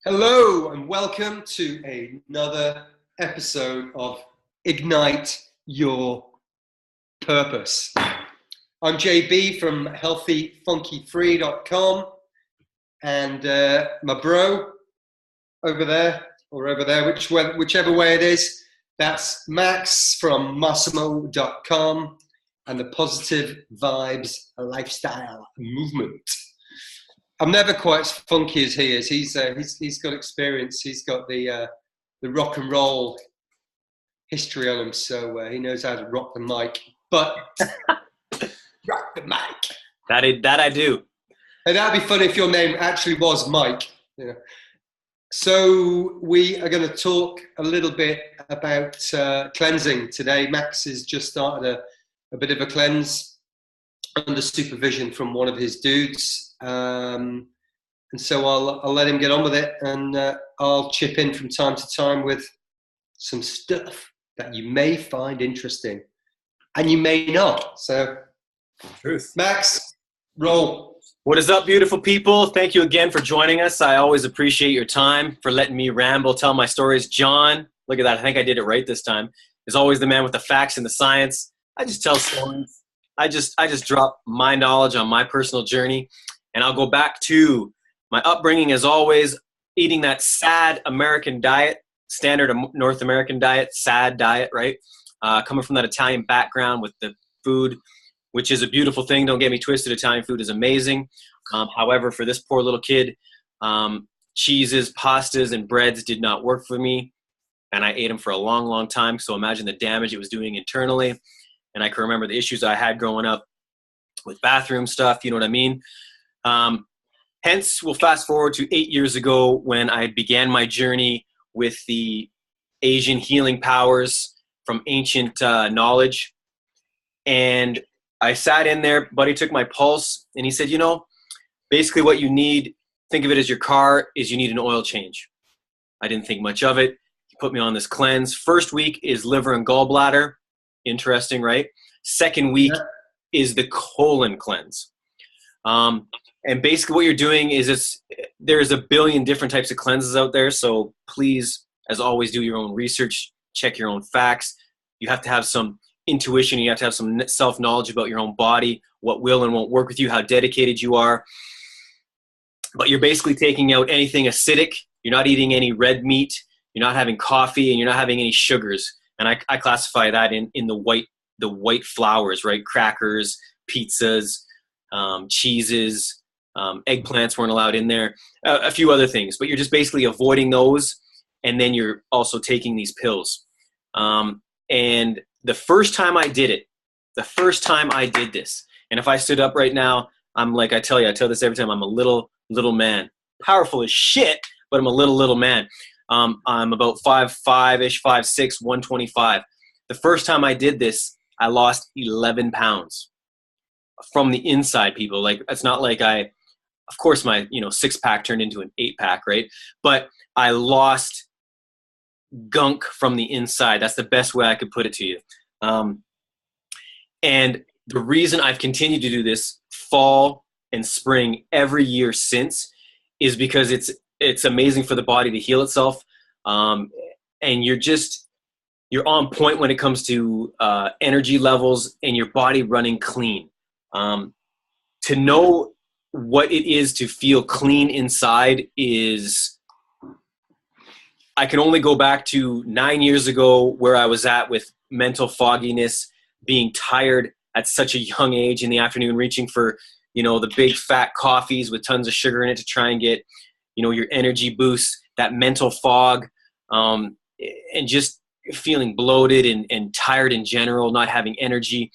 Hello and welcome to another episode of Ignite Your Purpose. I'm JB from healthyfunkyfree.com and my bro over there, whichever way it is, that's Max from Massimo.com and the Positive Vibes Lifestyle Movement. I'm never quite as funky as he is. He's got experience. He's got the rock and roll history on him, so he knows how to rock the mic. But rock the mic. That I do. And that'd be funny if your name actually was Mike. You know. So we are going to talk a little bit about cleansing today. Max has just started a bit of a cleanse under supervision from one of his dudes. And so I'll let him get on with it, and I'll chip in from time to time with some stuff that you may find interesting and you may not. So, Truth. Max, roll. What is up, beautiful people? Thank you again for joining us. I always appreciate your time, for letting me ramble, tell my stories. John, look at that. I think I did it right this time. Is always the man with the facts and the science. I just tell stories. I just drop my knowledge on my personal journey. And I'll go back to my upbringing, as always, eating that sad American diet, standard North American diet, sad diet, right? Coming from that Italian background with the food, which is a beautiful thing. Don't get me twisted. Italian food is amazing. However, for this poor little kid, cheeses, pastas, and breads did not work for me. And I ate them for a long, long time. So imagine the damage it was doing internally. And I can remember the issues I had growing up with bathroom stuff. You know what I mean? Hence, we'll fast forward to 8 years ago when I began my journey with the Asian healing powers from ancient knowledge. And I sat in there, buddy took my pulse, and he said, you know, basically what you need, think of it as your car, is you need an oil change. I didn't think much of it. He put me on this cleanse. First week is liver and gallbladder. Interesting, right? Second week is the colon cleanse. And basically what you're doing is there's a billion different types of cleanses out there. So please, as always, do your own research, check your own facts. You have to have some intuition. You have to have some self-knowledge about your own body, what will and won't work with you, how dedicated you are. But you're basically taking out anything acidic. You're not eating any red meat. You're not having coffee, and you're not having any sugars. And I classify that in the white flours, right? Crackers, pizzas, cheeses, eggplants weren't allowed in there, a few other things, but you're just basically avoiding those. And then you're also taking these pills. And the first time I did this, and if I stood up right now, I'm like, I tell this every time, I'm a little man, powerful as shit, but I'm a little man. I'm about 5'5"-ish, 5'6", 125. The first time I did this, I lost 11 pounds from the inside, people. Like, it's not like of course my, 6-pack turned into an 8-pack, right? But I lost gunk from the inside. That's the best way I could put it to you. And the reason I've continued to do this fall and spring every year since is because it's amazing for the body to heal itself. And you're on point when it comes to energy levels and your body running clean. To know what it is to feel clean inside is, I can only go back to 9 years ago where I was at with mental fogginess, being tired at such a young age in the afternoon, reaching for, the big fat coffees with tons of sugar in it to try and get, your energy boost, that mental fog, and just feeling bloated and tired in general, not having energy.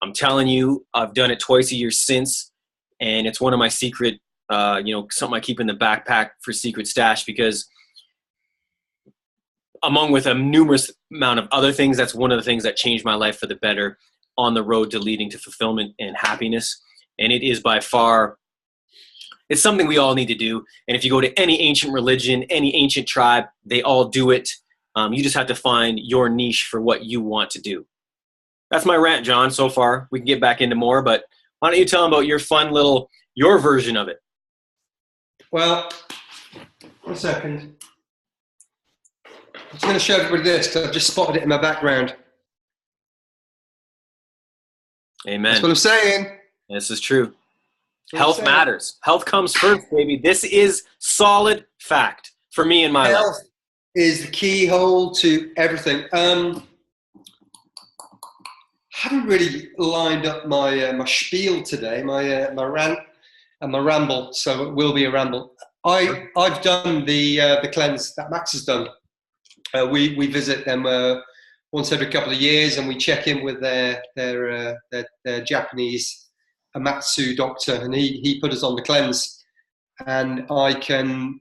I'm telling you, I've done it twice a year since, and it's one of my secret, something I keep in the backpack for secret stash, because among with a numerous amount of other things, that's one of the things that changed my life for the better on the road to leading to fulfillment and happiness. And it is by far, it's something we all need to do. And if you go to any ancient religion, any ancient tribe, they all do it. You just have to find your niche for what you want to do. That's my rant, John, so far. We can get back into more, but why don't you tell them about your version of it? Well, 1 second. I'm just going to show everybody this because I've just spotted it in my background. Amen. That's what I'm saying. This is true. Health matters. Health comes first, baby. This is solid fact for me in my life. Health is the keyhole to everything. Haven't really lined up my my spiel today, my rant and my ramble, so it will be a ramble. I've done the cleanse that Max has done. We visit them once every couple of years, and we check in with their Japanese Amatsu doctor, and he put us on the cleanse. And I can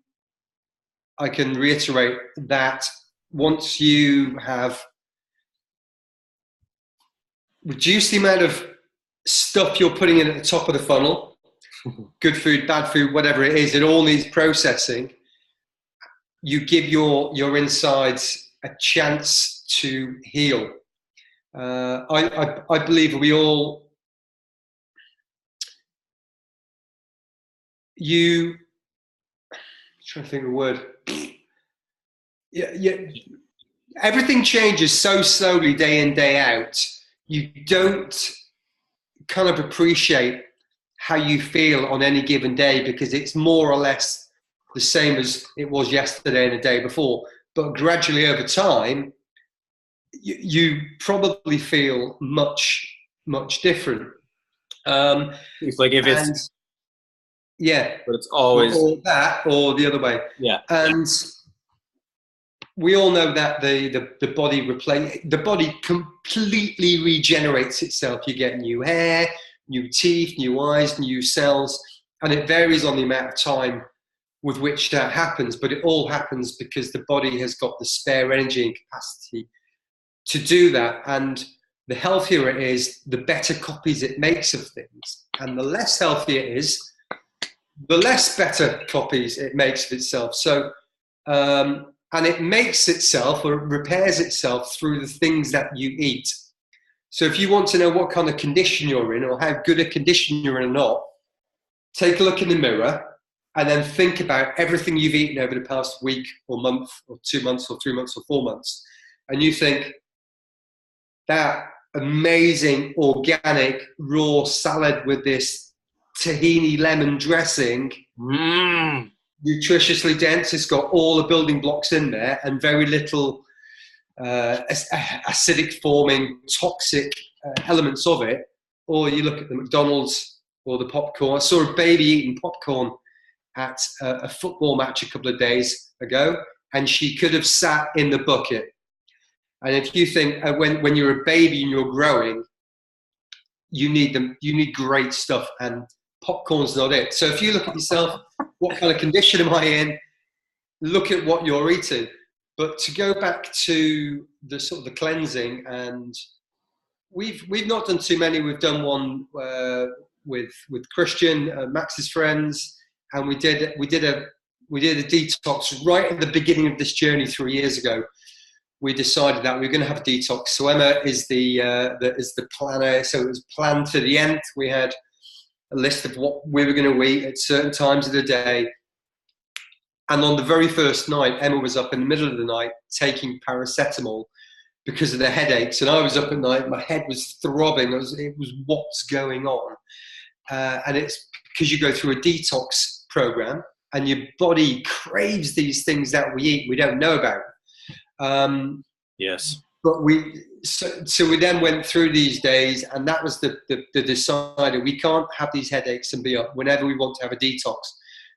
reiterate that once you have reduced the amount of stuff you're putting in at the top of the funnel, good food, bad food, whatever it is, it all needs processing. You give your insides a chance to heal. I believe we all, I'm trying to think of a word. Yeah, everything changes so slowly day in, day out. You don't kind of appreciate how you feel on any given day because it's more or less the same as it was yesterday and the day before. But gradually over time, you probably feel much, much different. It's like if it's, yeah, but it's always or that or the other way. Yeah. And we all know that the body completely regenerates itself. You get new hair, new teeth, new eyes, new cells, and it varies on the amount of time with which that happens, but it all happens because the body has got the spare energy and capacity to do that. And the healthier it is, the better copies it makes of things. And the less healthy it is, the less better copies it makes of itself. So, and it makes itself or repairs itself through the things that you eat. So if you want to know what kind of condition you're in or how good a condition you're in or not, take a look in the mirror and then think about everything you've eaten over the past week or month or 2 months or 3 months or 4 months. And you think, that amazing organic raw salad with this tahini lemon dressing, nutritiously dense, it's got all the building blocks in there and very little acidic forming toxic elements of it. Or you look at the McDonald's or the popcorn. I saw a baby eating popcorn at a football match a couple of days ago, and she could have sat in the bucket. And if you think when you're a baby and you're growing, you need great stuff, and popcorn's not it. So if you look at yourself, what kind of condition am I in? Look at what you're eating. But to go back to the sort of the cleansing, and we've not done too many. We've done one with Christian, Max's friends, and we did a detox right at the beginning of this journey 3 years ago. We decided that we were going to have a detox. So Emma is the planner. So it was planned to the end. We had a list of what we were going to eat at certain times of the day. And on the very first night, Emma was up in the middle of the night taking paracetamol because of the headaches. And I was up at night, my head was throbbing. It was what's going on? And it's because you go through a detox program and your body craves these things that we eat we don't know about. Yes. But so we then went through these days, and that was the decider. We can't have these headaches and be up whenever we want to have a detox.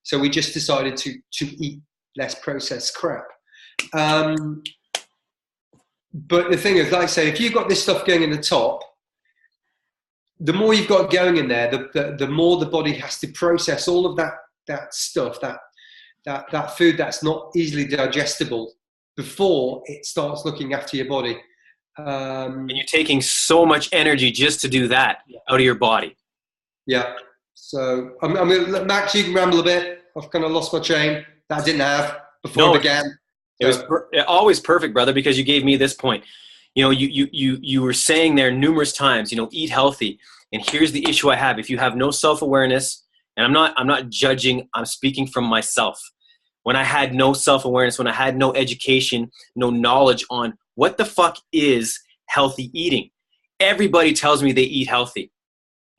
So we just decided to eat less processed crap. But the thing is, like I say, if you've got this stuff going in the top, the more you've got going in there, the more the body has to process all of that stuff, that food that's not easily digestible, before it starts looking after your body. And you're taking so much energy just to do that out of your body. Yeah. So I'm gonna, Max, you can ramble a bit. I've kind of lost my train that I didn't have before it began. It was always perfect, brother, because you gave me this point. You know, you were saying there numerous times, you know, eat healthy. And here's the issue I have. If you have no self-awareness, and I'm not judging, I'm speaking from myself. when I had no self-awareness, when I had no education, no knowledge on what the fuck is healthy eating. Everybody tells me they eat healthy.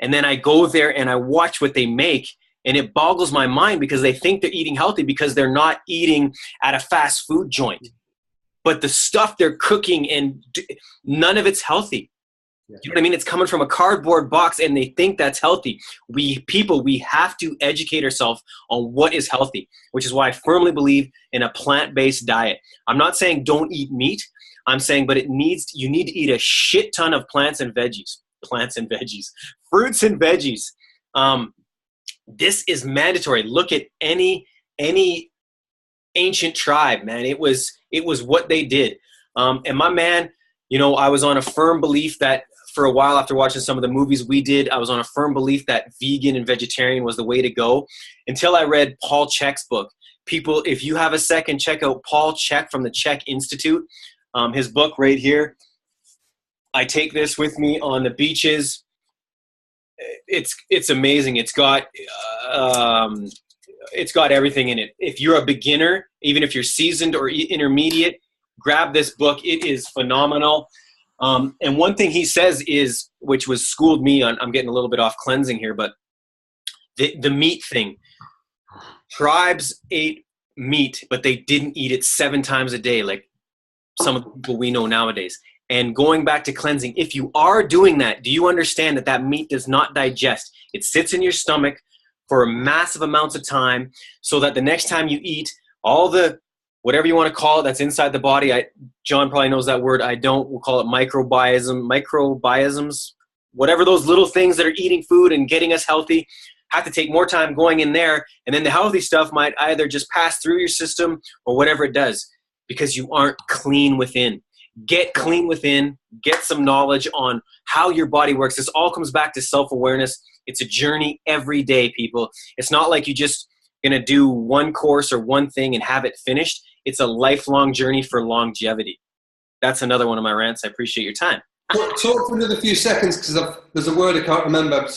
And then I go there and I watch what they make, and it boggles my mind because they think they're eating healthy because they're not eating at a fast food joint. But the stuff they're cooking, and none of it's healthy. You know what I mean? It's coming from a cardboard box and they think that's healthy. We have to educate ourselves on what is healthy, which is why I firmly believe in a plant-based diet. I'm not saying don't eat meat. I'm saying, but you need to eat a shit ton of fruits and veggies. This is mandatory. Look at any ancient tribe, man. It was what they did. And my man, I was on a firm belief that for a while after watching some of the movies we did, I was on a firm belief that vegan and vegetarian was the way to go until I read Paul Chek's book. People, if you have a second, check out Paul Chek from the Chek Institute. His book right here. I take this with me on the beaches. It's amazing. It's got everything in it. If you're a beginner, even if you're seasoned or intermediate, grab this book. It is phenomenal. And one thing he says is, which was schooled me on, I'm getting a little bit off cleansing here, but the meat thing. Tribes ate meat, but they didn't eat it 7 times a day like some of the people we know nowadays. And going back to cleansing, if you are doing that, do you understand that meat does not digest? It sits in your stomach for massive amounts of time so that the next time you eat, all the whatever you want to call it that's inside the body, John probably knows that word, I don't, we'll call it microbiomes, whatever those little things that are eating food and getting us healthy, have to take more time going in there, and then the healthy stuff might either just pass through your system or whatever it does, because you aren't clean within. Get clean within, get some knowledge on how your body works. This all comes back to self-awareness. It's a journey every day, people. It's not like you just going to do one course or one thing and have it finished. It's a lifelong journey for longevity. That's another one of my rants. I appreciate your time. Talk for another few seconds because there's a word I can't remember.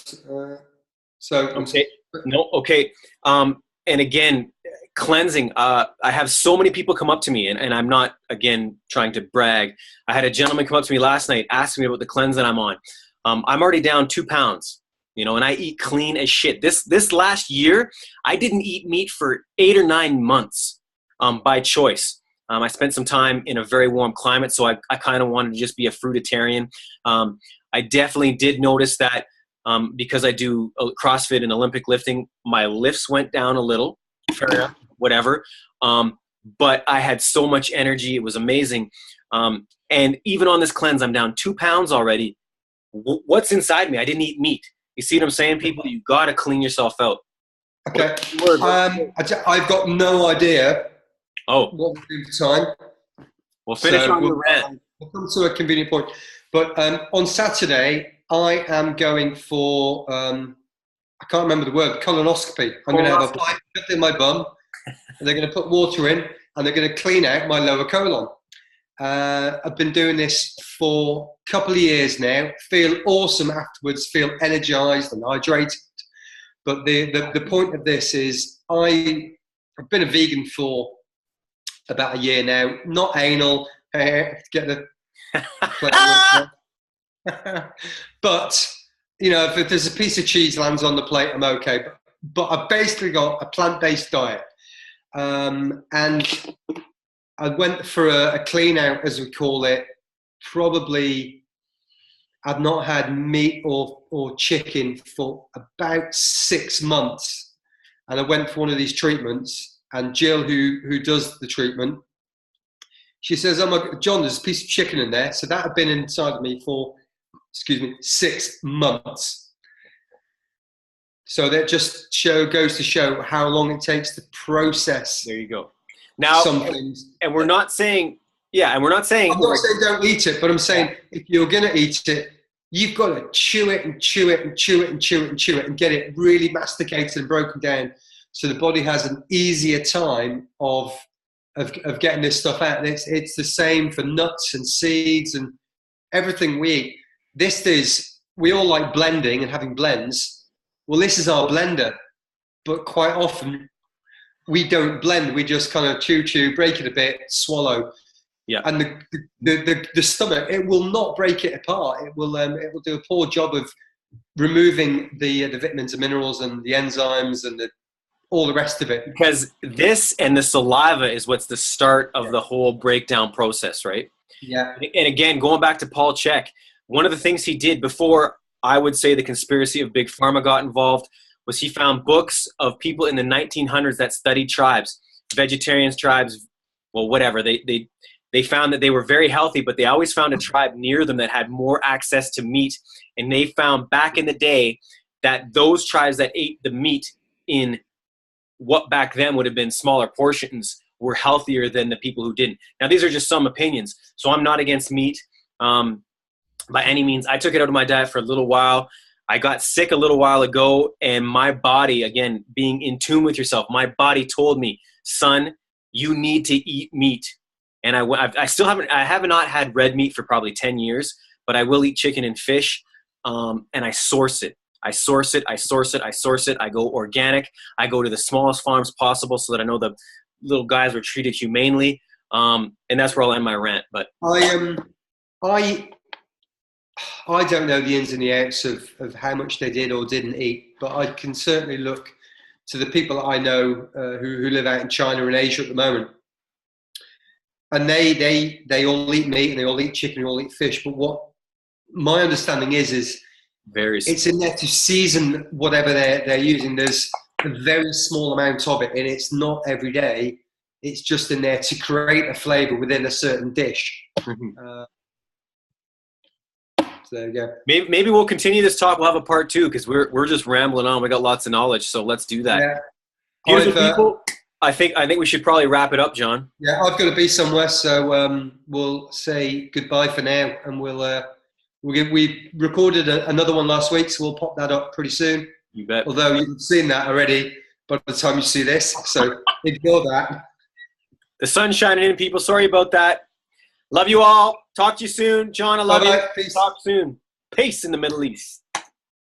Okay. No, okay. And again, cleansing. I have so many people come up to me, and I'm not, again, trying to brag. I had a gentleman come up to me last night asking me about the cleanse that I'm on. I'm already down 2 pounds, and I eat clean as shit. This last year, I didn't eat meat for 8 or 9 months by choice. I spent some time in a very warm climate, so I kind of wanted to just be a fruitarian. I definitely did notice that because I do CrossFit and Olympic lifting, my lifts went down a little, fair enough, whatever. But I had so much energy. It was amazing. And even on this cleanse, I'm down 2 pounds already. What's inside me? I didn't eat meat. You see what I'm saying, people? You got to clean yourself out. Okay. I've got no idea what we're doing for time. We'll finish on the rant. We'll come to a convenient point. But on Saturday, I am going for, I can't remember the word, colonoscopy. I'm going to have a pipe in my bum, and they're going to put water in, and they're going to clean out my lower colon. I've been doing this for a couple of years now. Feel awesome afterwards, feel energized and hydrated. But the point of this is I've been a vegan for about a year now. Not anal. Get the but if there's a piece of cheese lands on the plate, I'm okay. But I've basically got a plant-based diet, and I went for a clean out, as we call it. Probably I've not had meat or chicken for about 6 months, and I went for one of these treatments. And Jill, who does the treatment, she says, "Oh my God, John, there's a piece of chicken in there." So that had been inside of me for 6 months. So that just goes to show how long it takes to process. There you go. Now, some things. And we're not saying, I'm not saying don't eat it, but I'm saying if you're going to eat it, you've got to chew it and chew it and chew it and chew it and chew it and get it really masticated and broken down, so the body has an easier time of getting this stuff out. And it's the same for nuts and seeds and everything we eat. We all like blending and having blends. Well, this is our blender, but quite often we don't blend. We just kind of chew, break it a bit, swallow. Yeah. And the stomach, it will not break it apart. It will do a poor job of removing the vitamins and minerals and the enzymes and all the rest of it. Because this and the saliva is what's the start of the whole breakdown process, right? Yeah. And again, going back to Paul Chek, one of the things he did before, I would say, the conspiracy of Big Pharma got involved, was he found books of people in the 1900s that studied tribes, vegetarians, tribes, well, whatever. They found that they were very healthy, but they always found a tribe near them that had more access to meat. And they found back in the day that those tribes that ate the meat in what back then would have been smaller portions were healthier than the people who didn't. Now, these are just some opinions. So I'm not against meat by any means. I took it out of my diet for a little while. I got sick a little while ago, and my body, again, being in tune with yourself, my body told me, son, you need to eat meat. And I have not had red meat for probably 10 years, but I will eat chicken and fish, and I source it. I go organic. I go to the smallest farms possible so that I know the little guys were treated humanely. And that's where I'll end my rant. But I don't know the ins and the outs of how much they did or didn't eat, but I can certainly look to the people that I know who live out in China and Asia at the moment. And they all eat meat and they all eat chicken and they all eat fish. But what my understanding is it's in there to season whatever they're using. There's a very small amount of it, and it's not every day. It's just in there to create a flavor within a certain dish. So there you go. Maybe we'll continue this talk. We'll have a part 2 because we're just rambling on. We got lots of knowledge, so let's do that. Yeah. Beautiful people. I think we should probably wrap it up, John. Yeah, I've got to be somewhere, so we'll say goodbye for now, and we recorded another one last week, so we'll pop that up pretty soon. You bet. Although you've seen that already by the time you see this, so ignore that. The sun's shining in, people. Sorry about that. Love you all. Talk to you soon. John, I love you. Peace. Talk soon. Peace in the Middle East.